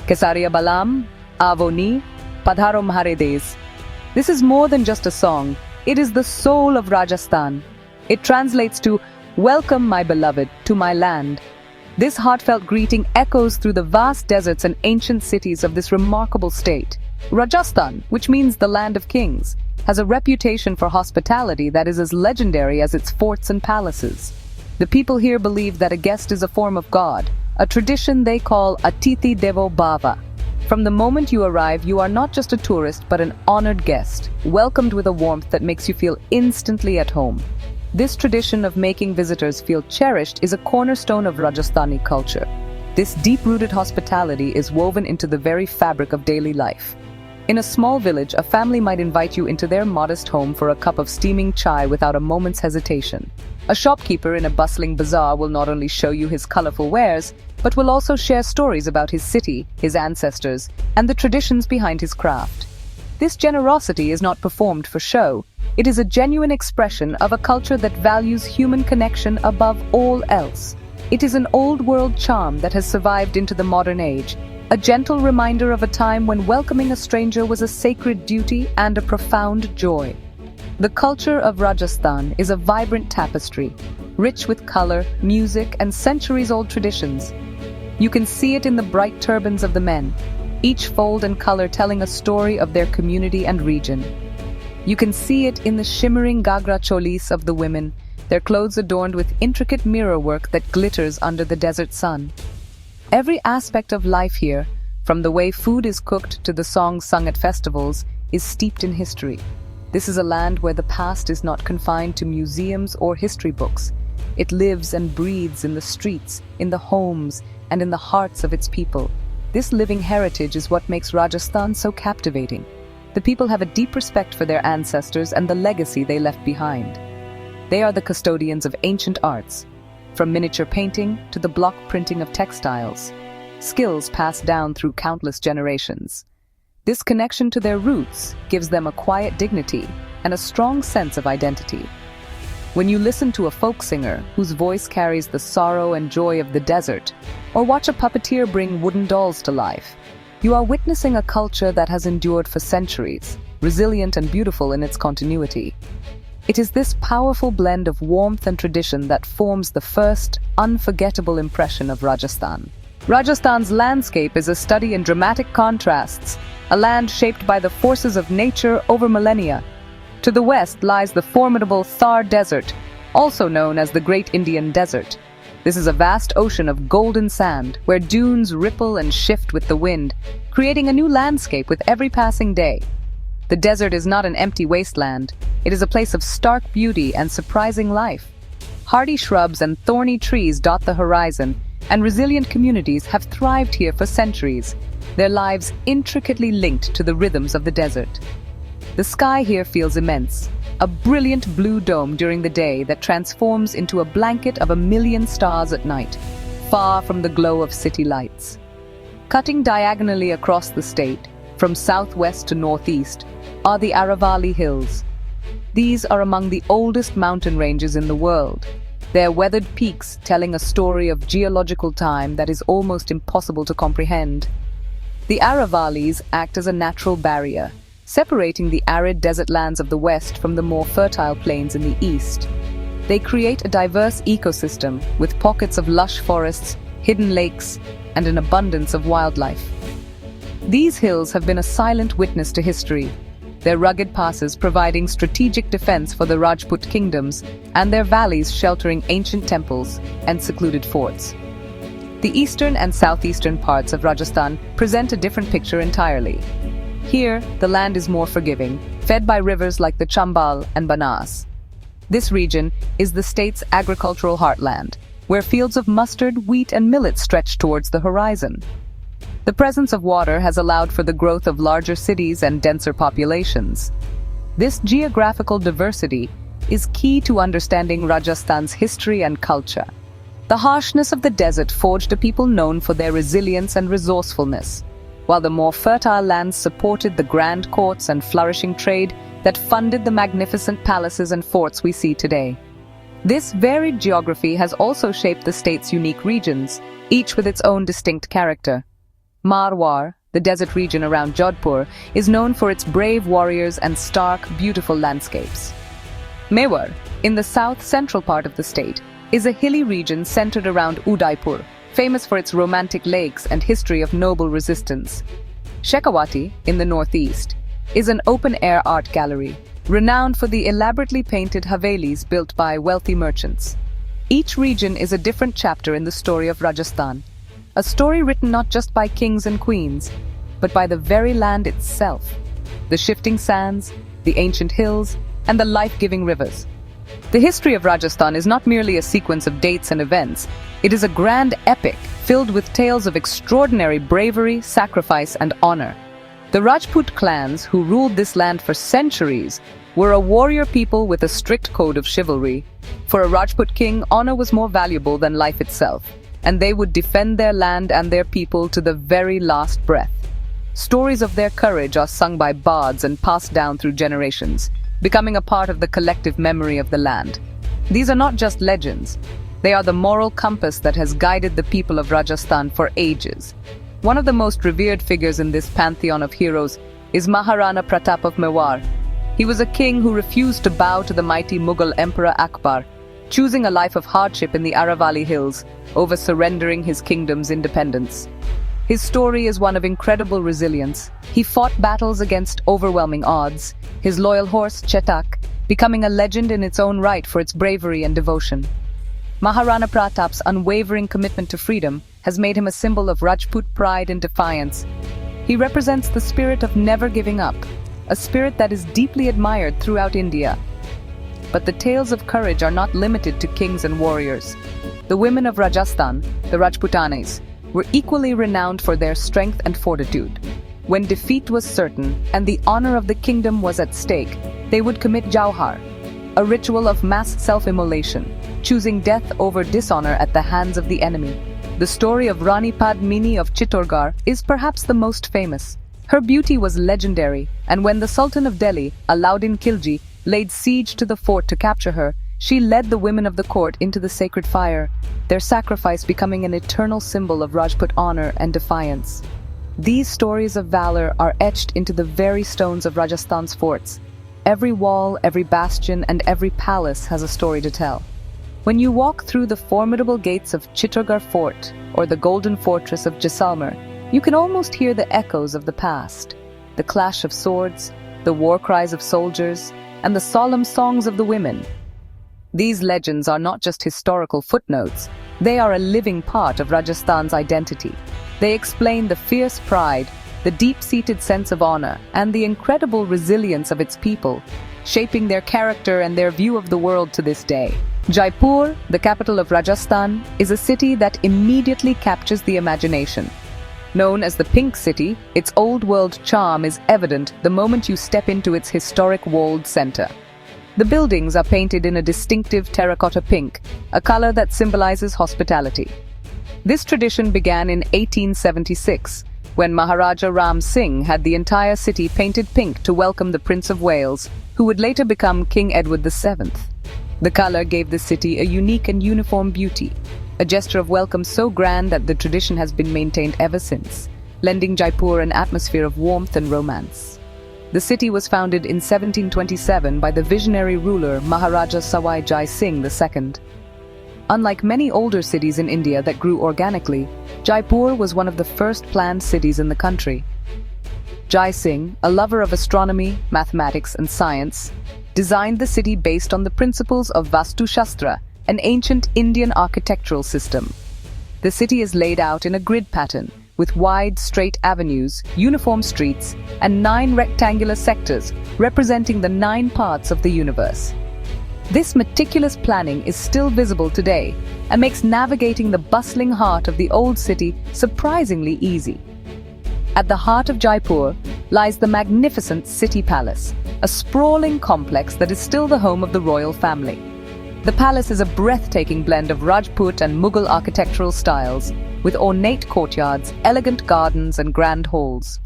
Kesaria Balam, Avoni, Padharo Mahare Des. This is more than just a song. It is the soul of Rajasthan. It translates to, "Welcome, my beloved, to my land." This heartfelt greeting echoes through the vast deserts and ancient cities of this remarkable state. Rajasthan, which means the land of kings, has a reputation for hospitality that is as legendary as its forts and palaces. The people here believe that a guest is a form of God, a tradition they call Atithi Devo Bhava. From the moment you arrive, you are not just a tourist but an honored guest, welcomed with a warmth that makes you feel instantly at home. This tradition of making visitors feel cherished is a cornerstone of Rajasthani culture. This deep-rooted hospitality is woven into the very fabric of daily life. In a small village, a family might invite you into their modest home for a cup of steaming chai without a moment's hesitation. A shopkeeper in a bustling bazaar will not only show you his colorful wares, but will also share stories about his city, his ancestors, and the traditions behind his craft. This generosity is not performed for show. It is a genuine expression of a culture that values human connection above all else. It is an old-world charm that has survived into the modern age, a gentle reminder of a time when welcoming a stranger was a sacred duty and a profound joy. The culture of Rajasthan is a vibrant tapestry, rich with color, music, and centuries-old traditions. You can see it in the bright turbans of the men, each fold and color telling a story of their community and region. You can see it in the shimmering Gagra cholis of the women, their clothes adorned with intricate mirror work that glitters under the desert sun. Every aspect of life here, from the way food is cooked to the songs sung at festivals, is steeped in history. This is a land where the past is not confined to museums or history books. It lives and breathes in the streets, in the homes, and in the hearts of its people. This living heritage is what makes Rajasthan so captivating. The people have a deep respect for their ancestors and the legacy they left behind. They are the custodians of ancient arts, from miniature painting to the block printing of textiles, skills passed down through countless generations. This connection to their roots gives them a quiet dignity and a strong sense of identity. When you listen to a folk singer whose voice carries the sorrow and joy of the desert, or watch a puppeteer bring wooden dolls to life, you are witnessing a culture that has endured for centuries, resilient and beautiful in its continuity. It is this powerful blend of warmth and tradition that forms the first, unforgettable impression of Rajasthan. Rajasthan's landscape is a study in dramatic contrasts, a land shaped by the forces of nature over millennia. To the west lies the formidable Thar Desert, also known as the Great Indian Desert. This is a vast ocean of golden sand, where dunes ripple and shift with the wind, creating a new landscape with every passing day. The desert is not an empty wasteland. It is a place of stark beauty and surprising life. Hardy shrubs and thorny trees dot the horizon, and resilient communities have thrived here for centuries, their lives intricately linked to the rhythms of the desert. The sky here feels immense, a brilliant blue dome during the day that transforms into a blanket of 1,000,000 stars at night, far from the glow of city lights. Cutting diagonally across the state, from southwest to northeast, are the Aravalli Hills. These are among the oldest mountain ranges in the world, their weathered peaks telling a story of geological time that is almost impossible to comprehend. The Aravallis act as a natural barrier, separating the arid desert lands of the west from the more fertile plains in the east. They create a diverse ecosystem with pockets of lush forests, hidden lakes, and an abundance of wildlife. These hills have been a silent witness to history, their rugged passes providing strategic defense for the Rajput kingdoms, and their valleys sheltering ancient temples and secluded forts. The eastern and southeastern parts of Rajasthan present a different picture entirely. Here, the land is more forgiving, fed by rivers like the Chambal and Banas. This region is the state's agricultural heartland, where fields of mustard, wheat, and millet stretch towards the horizon. The presence of water has allowed for the growth of larger cities and denser populations. This geographical diversity is key to understanding Rajasthan's history and culture. The harshness of the desert forged a people known for their resilience and resourcefulness, while the more fertile lands supported the grand courts and flourishing trade that funded the magnificent palaces and forts we see today. This varied geography has also shaped the state's unique regions, each with its own distinct character. Marwar, the desert region around Jodhpur, is known for its brave warriors and stark, beautiful landscapes. Mewar, in the south-central part of the state, is a hilly region centered around Udaipur, famous for its romantic lakes and history of noble resistance. Shekhawati, in the northeast, is an open-air art gallery, renowned for the elaborately painted havelis built by wealthy merchants. Each region is a different chapter in the story of Rajasthan, a story written not just by kings and queens, but by the very land itself, the shifting sands, the ancient hills, and the life-giving rivers. The history of Rajasthan is not merely a sequence of dates and events, it is a grand epic filled with tales of extraordinary bravery, sacrifice, and honor. The Rajput clans, who ruled this land for centuries, were a warrior people with a strict code of chivalry. For a Rajput king, honor was more valuable than life itself, and they would defend their land and their people to the very last breath. Stories of their courage are sung by bards and passed down through generations, becoming a part of the collective memory of the land. These are not just legends, they are the moral compass that has guided the people of Rajasthan for ages. One of the most revered figures in this pantheon of heroes is Maharana Pratap of Mewar. He was a king who refused to bow to the mighty Mughal Emperor Akbar, choosing a life of hardship in the Aravalli Hills over surrendering his kingdom's independence. His story is one of incredible resilience. He fought battles against overwhelming odds, his loyal horse, Chetak, becoming a legend in its own right for its bravery and devotion. Maharana Pratap's unwavering commitment to freedom has made him a symbol of Rajput pride and defiance. He represents the spirit of never giving up, a spirit that is deeply admired throughout India. But the tales of courage are not limited to kings and warriors. The women of Rajasthan, the Rajputanas, were equally renowned for their strength and fortitude. When defeat was certain and the honor of the kingdom was at stake, they would commit jauhar, a ritual of mass self-immolation, choosing death over dishonor at the hands of the enemy. The story of Rani Padmini of Chittorgarh is perhaps the most famous. Her beauty was legendary, and when the Sultan of Delhi, Alauddin Khilji, laid siege to the fort to capture her, she led the women of the court into the sacred fire, their sacrifice becoming an eternal symbol of Rajput honor and defiance. These stories of valor are etched into the very stones of Rajasthan's forts. Every wall, every bastion, and every palace has a story to tell. When you walk through the formidable gates of Chittorgarh Fort or the golden fortress of Jaisalmer, you can almost hear the echoes of the past, the clash of swords, the war cries of soldiers, and the solemn songs of the women. These legends are not just historical footnotes, they are a living part of Rajasthan's identity. They explain the fierce pride, the deep-seated sense of honor, and the incredible resilience of its people, shaping their character and their view of the world to this day. Jaipur, the capital of Rajasthan, is a city that immediately captures the imagination. Known as the Pink City, its old-world charm is evident the moment you step into its historic walled center. The buildings are painted in a distinctive terracotta pink, a color that symbolizes hospitality. This tradition began in 1876, when Maharaja Ram Singh had the entire city painted pink to welcome the Prince of Wales, who would later become King Edward VII. The color gave the city a unique and uniform beauty, a gesture of welcome so grand that the tradition has been maintained ever since, lending Jaipur an atmosphere of warmth and romance. The city was founded in 1727 by the visionary ruler Maharaja Sawai Jai Singh II. Unlike many older cities in India that grew organically, Jaipur was one of the first planned cities in the country. Jai Singh, a lover of astronomy, mathematics, and science, designed the city based on the principles of Vastu Shastra, an ancient Indian architectural system. The city is laid out in a grid pattern, with wide, straight avenues, uniform streets, and 9 rectangular sectors representing the 9 parts of the universe. This meticulous planning is still visible today and makes navigating the bustling heart of the old city surprisingly easy. At the heart of Jaipur lies the magnificent City Palace, a sprawling complex that is still the home of the royal family. The palace is a breathtaking blend of Rajput and Mughal architectural styles, with ornate courtyards, elegant gardens, and grand halls.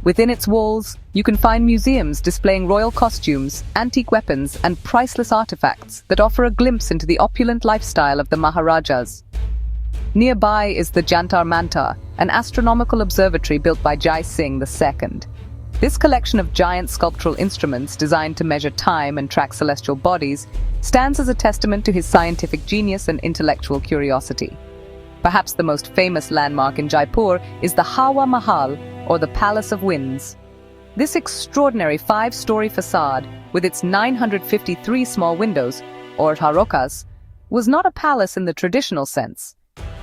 Within its walls, you can find museums displaying royal costumes, antique weapons, and priceless artifacts that offer a glimpse into the opulent lifestyle of the Maharajas. Nearby is the Jantar Mantar, an astronomical observatory built by Jai Singh II. This collection of giant sculptural instruments designed to measure time and track celestial bodies stands as a testament to his scientific genius and intellectual curiosity. Perhaps the most famous landmark in Jaipur is the Hawa Mahal, or the Palace of Winds. This extraordinary 5-story facade, with its 953 small windows, or jharokas, was not a palace in the traditional sense.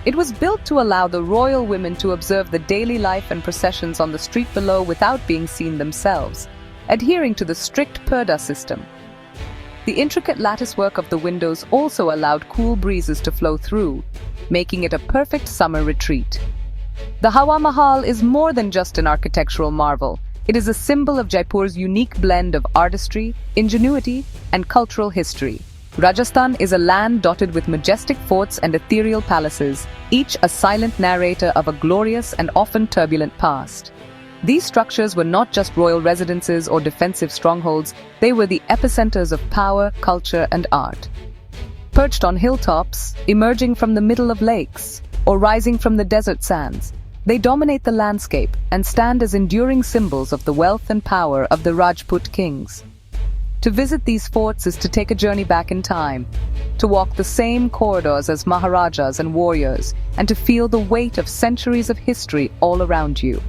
It was built to allow the royal women to observe the daily life and processions on the street below without being seen themselves, adhering to the strict purdah system. The intricate latticework of the windows also allowed cool breezes to flow through, making it a perfect summer retreat. The Hawa Mahal is more than just an architectural marvel. It is a symbol of Jaipur's unique blend of artistry, ingenuity, and cultural history. Rajasthan is a land dotted with majestic forts and ethereal palaces, each a silent narrator of a glorious and often turbulent past. These structures were not just royal residences or defensive strongholds, they were the epicenters of power, culture, and art. Perched on hilltops, emerging from the middle of lakes, or rising from the desert sands, they dominate the landscape and stand as enduring symbols of the wealth and power of the Rajput kings. To visit these forts is to take a journey back in time, to walk the same corridors as Maharajas and warriors, and to feel the weight of centuries of history all around you.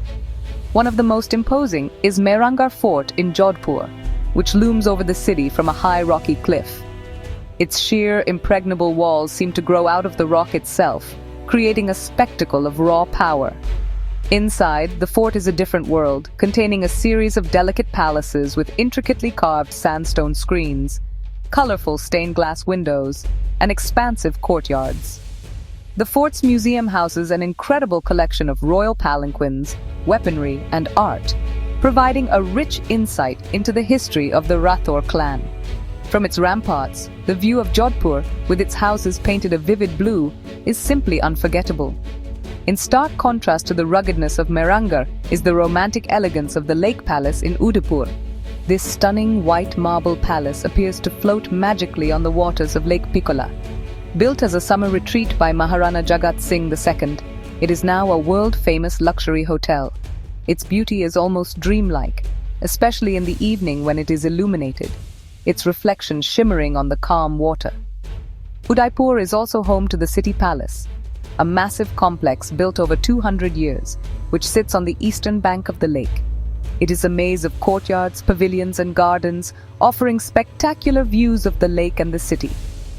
One of the most imposing is Mehrangarh Fort in Jodhpur, which looms over the city from a high rocky cliff. Its sheer, impregnable walls seem to grow out of the rock itself, creating a spectacle of raw power. Inside, the fort is a different world, containing a series of delicate palaces with intricately carved sandstone screens, colorful stained glass windows, and expansive courtyards. The fort's museum houses an incredible collection of royal palanquins, weaponry, and art, providing a rich insight into the history of the Rathore clan. From its ramparts, the view of Jodhpur, with its houses painted a vivid blue, is simply unforgettable. In stark contrast to the ruggedness of Mehrangarh is the romantic elegance of the Lake Palace in Udaipur. This stunning white marble palace appears to float magically on the waters of Lake Piccola. Built as a summer retreat by Maharana Jagat Singh II, it is now a world-famous luxury hotel. Its beauty is almost dreamlike, especially in the evening when it is illuminated, its reflection shimmering on the calm water. Udaipur is also home to the City Palace, a massive complex built over 200 years, which sits on the eastern bank of the lake. It is a maze of courtyards, pavilions, and gardens, offering spectacular views of the lake and the city.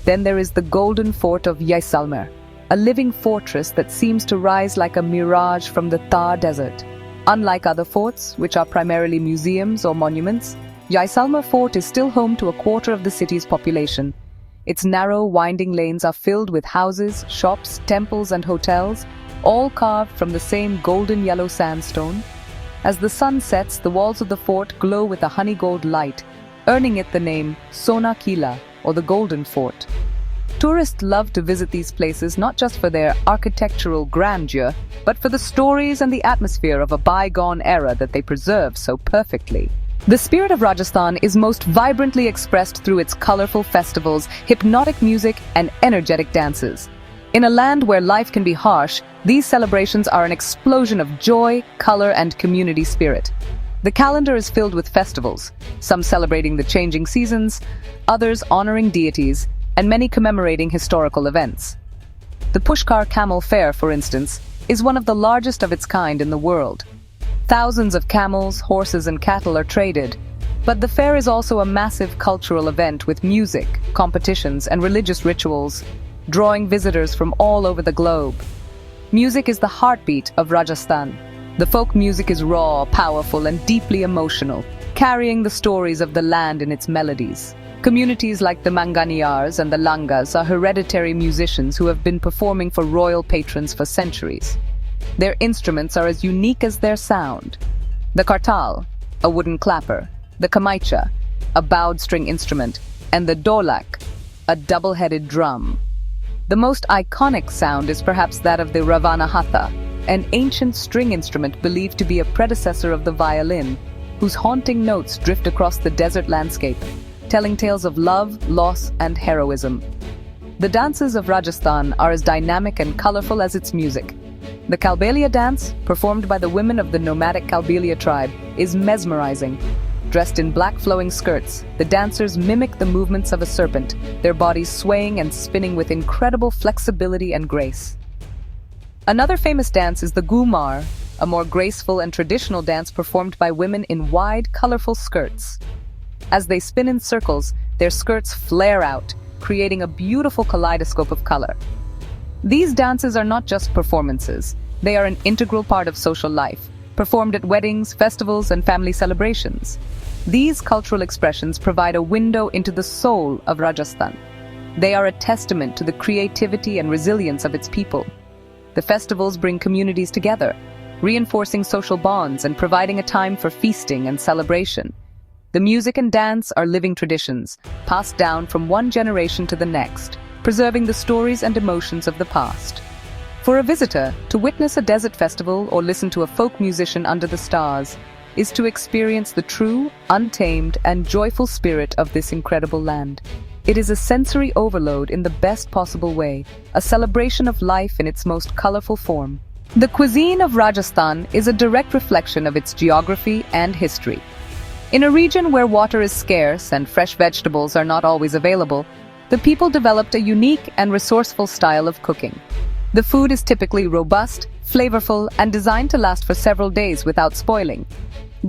Then there is the golden fort of Jaisalmer, a living fortress that seems to rise like a mirage from the Thar Desert. Unlike other forts, which are primarily museums or monuments, Jaisalmer Fort is still home to a quarter of the city's population. Its narrow, winding lanes are filled with houses, shops, temples, and hotels, all carved from the same golden yellow sandstone. As the sun sets, the walls of the fort glow with a honey gold light, earning it the name Sona Kila, or the Golden Fort. Tourists love to visit these places not just for their architectural grandeur, but for the stories and the atmosphere of a bygone era that they preserve so perfectly. The spirit of Rajasthan is most vibrantly expressed through its colorful festivals, hypnotic music, and energetic dances. In a land where life can be harsh, these celebrations are an explosion of joy, color, and community spirit. The calendar is filled with festivals, some celebrating the changing seasons, others honoring deities, and many commemorating historical events. The Pushkar Camel Fair, for instance, is one of the largest of its kind in the world. Thousands of camels, horses, and cattle are traded, but the fair is also a massive cultural event with music, competitions, and religious rituals, drawing visitors from all over the globe. Music is the heartbeat of Rajasthan. The folk music is raw, powerful, and deeply emotional, carrying the stories of the land in its melodies. Communities like the Manganiyars and the Langas are hereditary musicians who have been performing for royal patrons for centuries. Their instruments are as unique as their sound. The kartal, a wooden clapper, the kamaicha, a bowed string instrument, and the dolak, a double-headed drum. The most iconic sound is perhaps that of the Ravana hatha, an ancient string instrument believed to be a predecessor of the violin, whose haunting notes drift across the desert landscape, telling tales of love, loss, and heroism. The dances of Rajasthan are as dynamic and colorful as its music. The Kalbelia dance, performed by the women of the nomadic Kalbelia tribe, is mesmerizing. Dressed in black flowing skirts, the dancers mimic the movements of a serpent, their bodies swaying and spinning with incredible flexibility and grace. Another famous dance is the Gumar, a more graceful and traditional dance performed by women in wide, colorful skirts. As they spin in circles, their skirts flare out, creating a beautiful kaleidoscope of color. These dances are not just performances, they are an integral part of social life, performed at weddings, festivals, and family celebrations. These cultural expressions provide a window into the soul of Rajasthan. They are a testament to the creativity and resilience of its people. The festivals bring communities together, reinforcing social bonds and providing a time for feasting and celebration. The music and dance are living traditions, passed down from one generation to the next, preserving the stories and emotions of the past. For a visitor, to witness a desert festival or listen to a folk musician under the stars is to experience the true, untamed, and joyful spirit of this incredible land. It is a sensory overload in the best possible way, a celebration of life in its most colorful form. The cuisine of Rajasthan is a direct reflection of its geography and history. In a region where water is scarce and fresh vegetables are not always available, the people developed a unique and resourceful style of cooking. The food is typically robust, flavorful, and designed to last for several days without spoiling.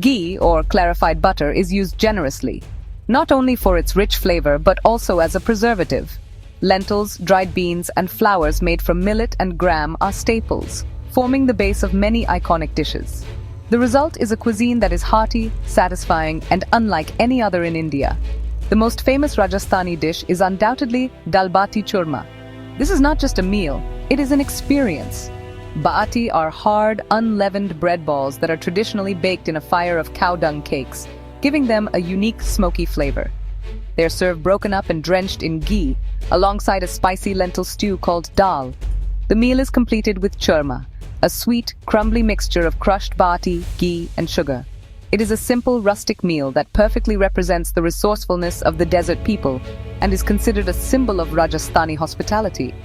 Ghee, or clarified butter, is used generously, not only for its rich flavor but also as a preservative. Lentils, dried beans, and flours made from millet and gram are staples, forming the base of many iconic dishes. The result is a cuisine that is hearty, satisfying, and unlike any other in India. The most famous Rajasthani dish is undoubtedly dal bati churma. This is not just a meal, it is an experience. Baati are hard, unleavened bread balls that are traditionally baked in a fire of cow dung cakes, giving them a unique smoky flavor. They are served broken up and drenched in ghee, alongside a spicy lentil stew called dal. The meal is completed with churma, a sweet, crumbly mixture of crushed baati, ghee, and sugar. It is a simple, rustic meal that perfectly represents the resourcefulness of the desert people and is considered a symbol of Rajasthani hospitality.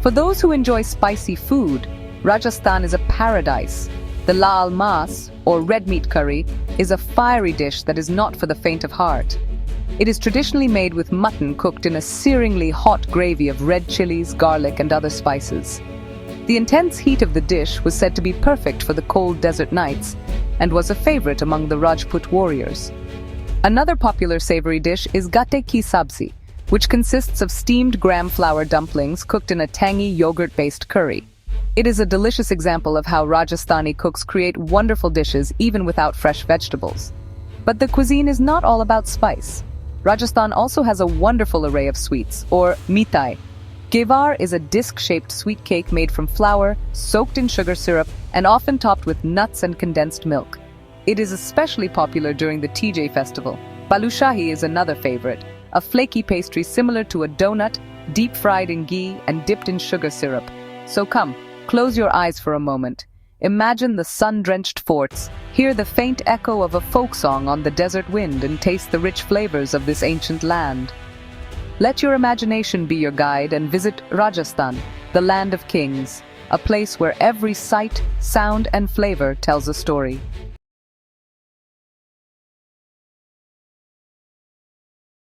For those who enjoy spicy food, Rajasthan is a paradise. The lal mas, or red meat curry, is a fiery dish that is not for the faint of heart. It is traditionally made with mutton cooked in a searingly hot gravy of red chilies, garlic, and other spices. The intense heat of the dish was said to be perfect for the cold desert nights and was a favorite among the Rajput warriors. Another popular savory dish is gatte ki sabzi, which consists of steamed gram flour dumplings cooked in a tangy yogurt-based curry. It is a delicious example of how Rajasthani cooks create wonderful dishes even without fresh vegetables. But the cuisine is not all about spice. Rajasthan also has a wonderful array of sweets, or mithai. Gewar is a disc-shaped sweet cake made from flour, soaked in sugar syrup, and often topped with nuts and condensed milk. It is especially popular during the TJ festival. Balushahi is another favorite, a flaky pastry similar to a donut, deep-fried in ghee and dipped in sugar syrup. So come, close your eyes for a moment. Imagine the sun-drenched forts, hear the faint echo of a folk song on the desert wind, and taste the rich flavors of this ancient land. Let your imagination be your guide and visit Rajasthan, the land of kings, a place where every sight, sound, and flavor tells a story.